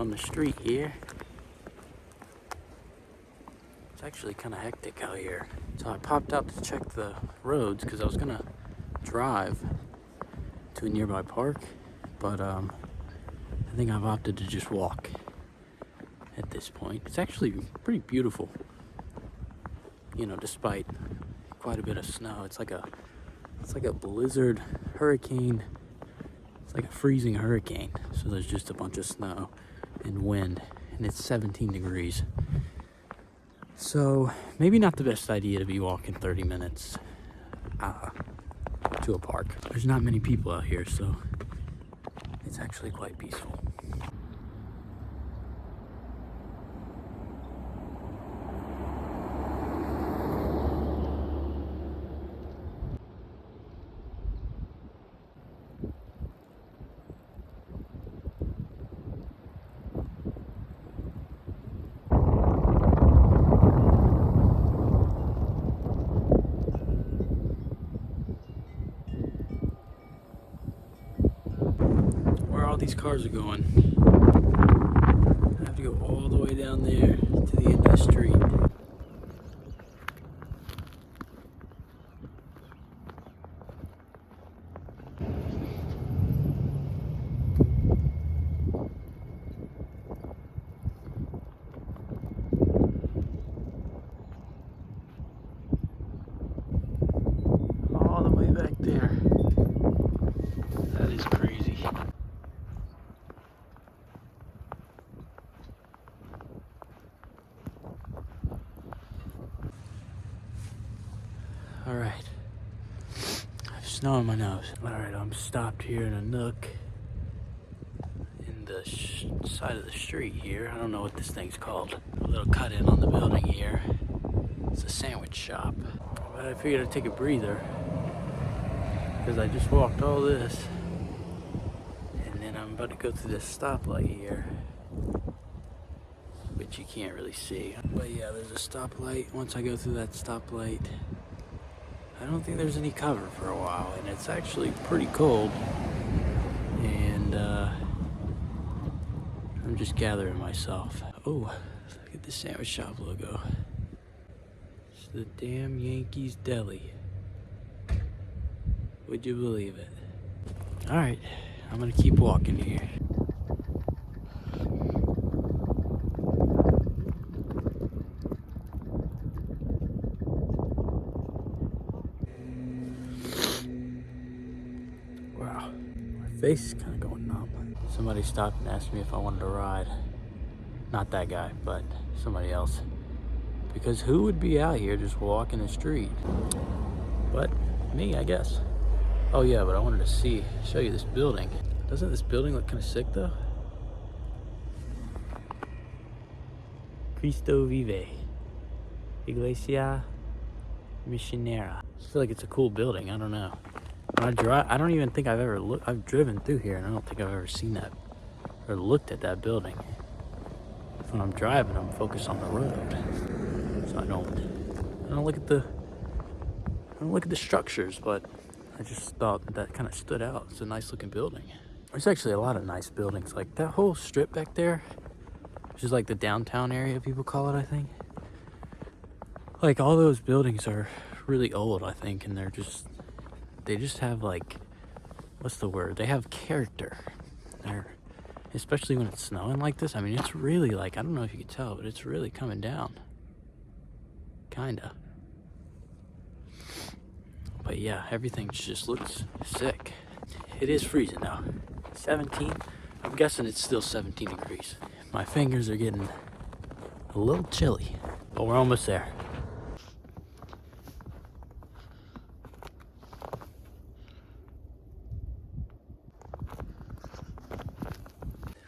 on the street here. It's actually kind of hectic out here. So I popped out to check the roads because I was gonna drive to a nearby park, but I think I've opted to just walk at this point. It's actually pretty beautiful, you know, despite quite a bit of snow. It's like a blizzard, hurricane. It's like a freezing hurricane. So there's just a bunch of snow and wind, and it's 17 degrees. So maybe not the best idea to be walking 30 minutes to a park. There's not many people out here, so it's actually quite peaceful. All these cars are going. I have to go all the way down there to the end of the street. All the way back there. That is crazy. All right, I have snow on my nose. All right, I'm stopped here in a nook in the side of the street here. I don't know what this thing's called. A little cut in on the building here. It's a sandwich shop. But I figured I'd take a breather because I just walked all this, and then I'm about to go through this stoplight here, which you can't really see. But yeah, there's a stoplight. Once I go through that stoplight, I don't think there's any cover for a while, and it's actually pretty cold, and I'm just gathering myself. Oh, look at the sandwich shop logo. It's the damn Yankees Deli. Would you believe it? All right, I'm gonna keep walking here. Wow, my face is kind of going numb. Somebody stopped and asked me if I wanted to ride. Not that guy, but somebody else. Because who would be out here just walking the street? But me, I guess. Oh yeah, but I wanted to show you this building. Doesn't this building look kind of sick though? Cristo Vive. Iglesia Missionera. I feel like it's a cool building, I don't know. When I drive, I don't even think I've driven through here, and I don't think I've ever seen that or looked at that building. When I'm driving, I'm focused on the road, so I don't look at the structures. But I just thought that kind of stood out. It's a nice looking building. There's actually a lot of nice buildings, like that whole strip back there, which is like the downtown area, people call it, I think. Like all those buildings are really old, I think, and they just have, like, what's the word? They have character. Especially when it's snowing like this. I mean, it's really, like, I don't know if you can tell, but it's really coming down. Kinda. But yeah, everything just looks sick. It is freezing now. 17. I'm guessing it's still 17 degrees. My fingers are getting a little chilly, but we're almost there.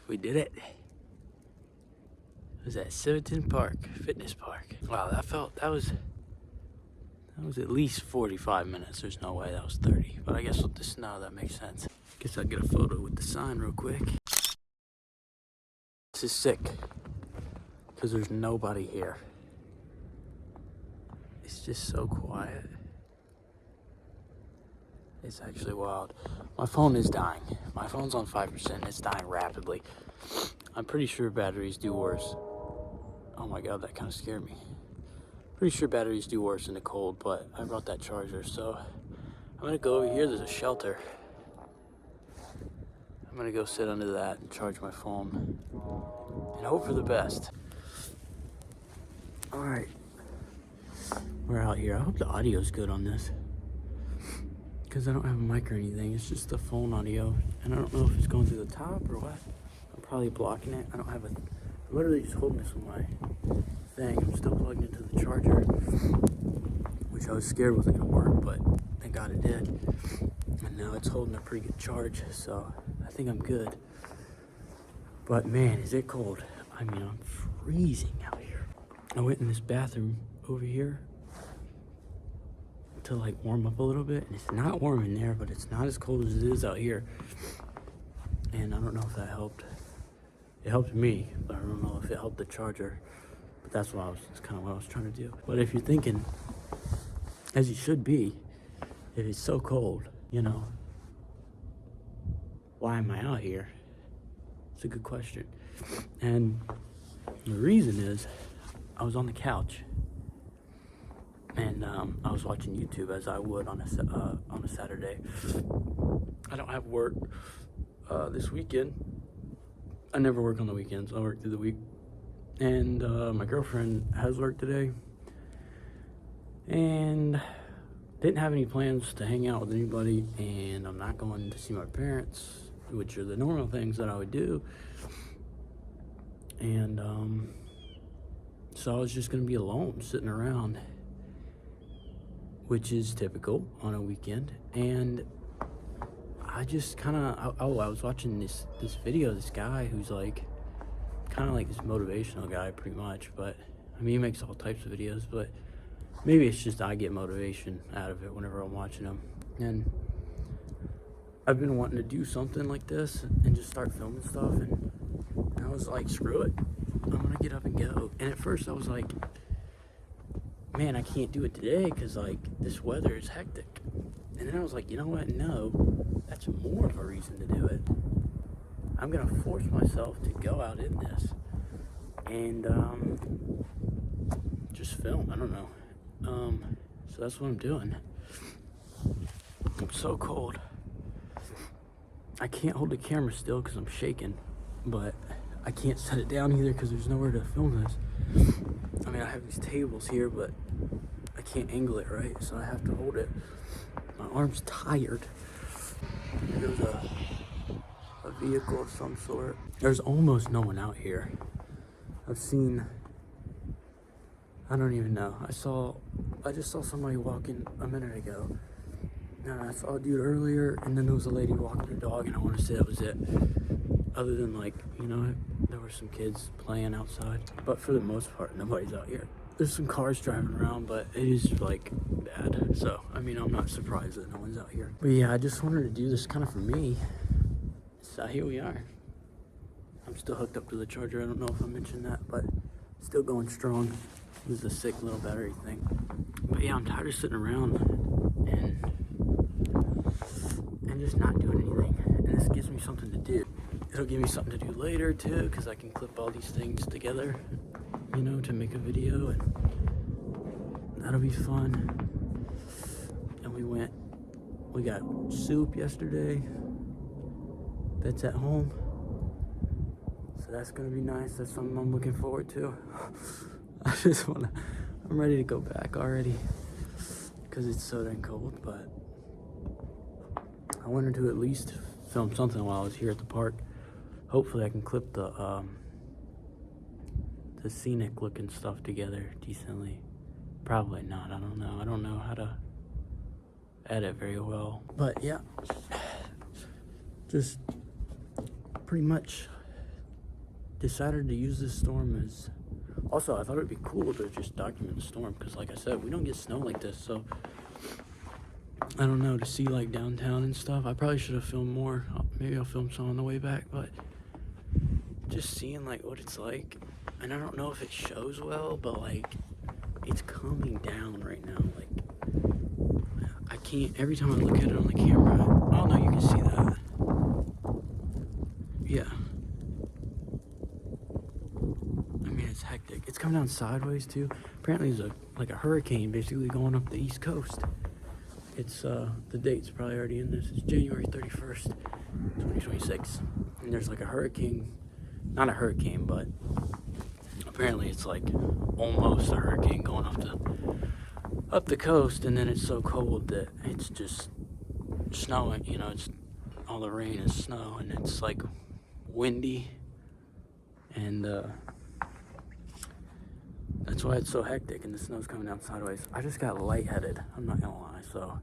We did it. It was at Civitan Park Fitness Park. Wow, that was at least 45 minutes. There's no way that was 30. But I guess with the snow, that makes sense. Guess I'll get a photo with the sign real quick. This is sick, because there's nobody here. It's just so quiet. It's actually wild. My phone is dying. My phone's on 5%. It's dying rapidly. I'm pretty sure batteries do worse. Oh my God, that kind of scared me. Pretty sure batteries do worse in the cold, but I brought that charger, so I'm gonna go over here. There's a shelter. I'm gonna go sit under that and charge my phone and hope for the best. All right, we're out here. I hope the audio's good on this, because I don't have a mic or anything. It's just the phone audio, and I don't know if it's going through the top or what. I'm probably blocking it. I don't have a, I'm literally just holding this with my thing. I'm still plugging it to the charger, which I was scared wasn't gonna work, but thank God it did. And now it's holding a pretty good charge, so I think I'm good. But man, is it cold. I mean, I'm freezing out here. I went in this bathroom over here to like warm up a little bit, and it's not warm in there, but it's not as cold as it is out here. And I don't know if that helped. It helped me, but I don't know if it helped the charger. But that's kind of what I was trying to do. But if you're thinking, as you should be, if it's so cold, you know, why am I out here? It's a good question. And the reason is, I was on the couch, and I was watching YouTube as I would on a Saturday. I don't have work this weekend. I never work on the weekends. I work through the week. And my girlfriend has work today, and didn't have any plans to hang out with anybody, and I'm not going to see my parents, which are the normal things that I would do. And so I was just gonna be alone, sitting around, which is typical on a weekend. And I just kind of, I was watching this video of this guy who's like, kind of like this motivational guy pretty much, but I mean, he makes all types of videos, but maybe it's just I get motivation out of it whenever I'm watching him. And I've been wanting to do something like this and just start filming stuff, and I was like, screw it, I'm gonna get up and go. And at first I was like, man, I can't do it today because like this weather is hectic. And then I was like, you know what, no, that's more of a reason to do it. I'm gonna force myself to go out in this and just film. I don't know. So that's what I'm doing. I'm so cold. I can't hold the camera still because I'm shaking, but I can't set it down either because there's nowhere to film this. I mean, I have these tables here, but I can't angle it right, so I have to hold it. My arm's tired. There's a vehicle of some sort. There's almost no one out here. I've seen, I don't even know. I just saw somebody walking a minute ago. And I saw a dude earlier, and then there was a lady walking her dog, and I want to say that was it. Other than like, you know, there were some kids playing outside. But for the most part, nobody's out here. There's some cars driving around, but it is like bad. So, I mean, I'm not surprised that no one's out here. But yeah, I just wanted to do this kind of for me. So here we are. I'm still hooked up to the charger. I don't know if I mentioned that, but still going strong. This is a sick little battery thing. But yeah, I'm tired of sitting around and just not doing anything. And this gives me something to do. It'll give me something to do later too, because I can clip all these things together, you know, to make a video, and that'll be fun. And we got soup yesterday. That's at home, so that's gonna be nice. That's something I'm looking forward to. I'm ready to go back already because it's so dang cold, but I wanted to at least film something while I was here at the park. Hopefully I can clip the scenic looking stuff together decently. Probably not, I don't know. I don't know how to edit very well, but yeah, just pretty much decided to use this storm as, also I thought it'd be cool to just document the storm, because like I said, we don't get snow like this, so I don't know, to see like downtown and stuff. I probably should have filmed more. Maybe I'll film some on the way back, but just seeing like what it's like. And I don't know if it shows well, but like it's coming down right now. Like I can't, every time I look at it on the camera, oh no, you can see that. Yeah. hectic. It's coming down sideways too. Apparently there's like a hurricane basically going up the East Coast. It's the date's probably already in this. It's January 31st, 2026. And there's like a hurricane, not a hurricane, but apparently it's like almost a hurricane going up the coast, and then it's so cold that it's just snowing, you know, it's all the rain is snow, and it's like windy, and that's why it's so hectic, and the snow's coming down sideways. I just got lightheaded, I'm not gonna lie, so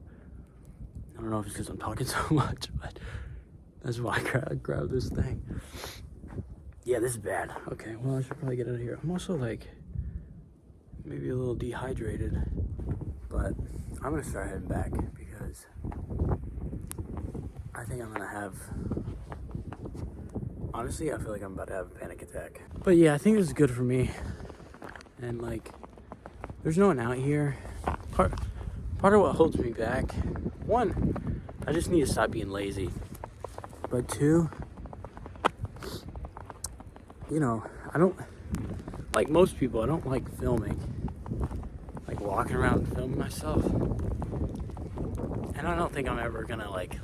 I don't know if it's because I'm talking so much, but that's why I grabbed this thing. Yeah, this is bad. Okay, well, I should probably get out of here. I'm also like maybe a little dehydrated, but I'm gonna start heading back because I think I'm gonna have, honestly, I feel like I'm about to have a panic attack. But yeah, I think this is good for me. And like, there's no one out here. Part of what holds me back, one, I just need to stop being lazy. But two, you know, I don't, like most people, I don't like filming. Like walking around and filming myself. And I don't think I'm ever gonna like,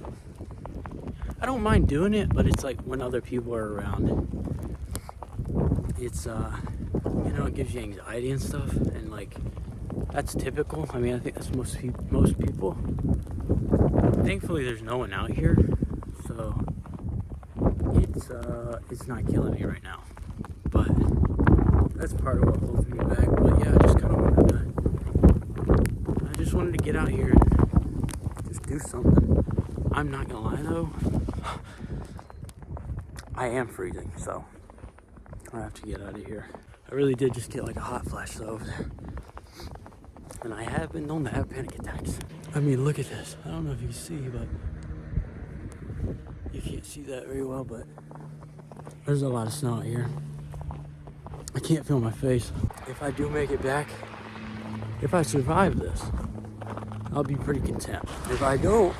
I don't mind doing it, but it's like when other people are around, it's you know, it gives you anxiety and stuff, and like that's typical. I mean, I think that's most people. Thankfully there's no one out here, so it's not killing me right now, but that's part of what holds me back. But yeah, I just wanted to get out here and just do something. I'm not gonna lie though, I am freezing, so I have to get out of here. I really did just get like a hot flash though over there. And I have been known to have panic attacks. I mean, look at this. I don't know if you can see, but you can't see that very well, but there's a lot of snow out here. I can't feel my face. If I do make it back, if I survive this, I'll be pretty content. If I don't,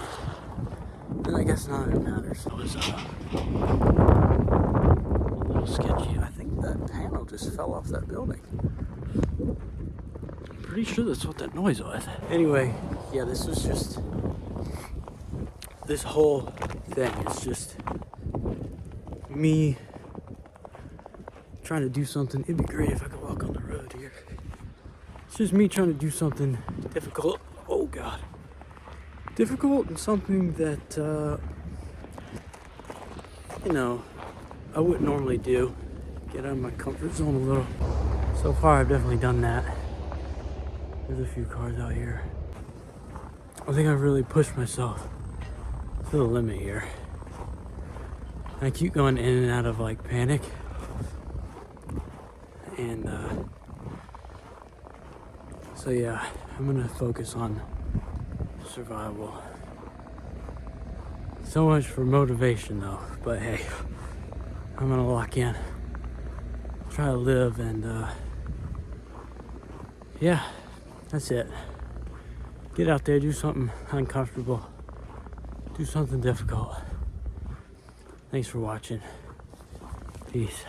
then I guess none of it matters. It was a little sketchy. I think that panel just fell off that building. I'm pretty sure that's what that noise was. Anyway, yeah, this whole thing is just me trying to do something. It'd be great if I could walk on the road here. It's just me trying to do something difficult. Oh God. Difficult and something that, you know, I wouldn't normally do. Get out of my comfort zone a little. So far, I've definitely done that. There's a few cars out here. I think I've really pushed myself to the limit here. I keep going in and out of like panic. And so yeah, I'm gonna focus on survival. So much for motivation though, but hey, I'm gonna lock in. Try to live, and yeah, that's it. Get out there, do something uncomfortable, do something difficult. Thanks for watching. Peace.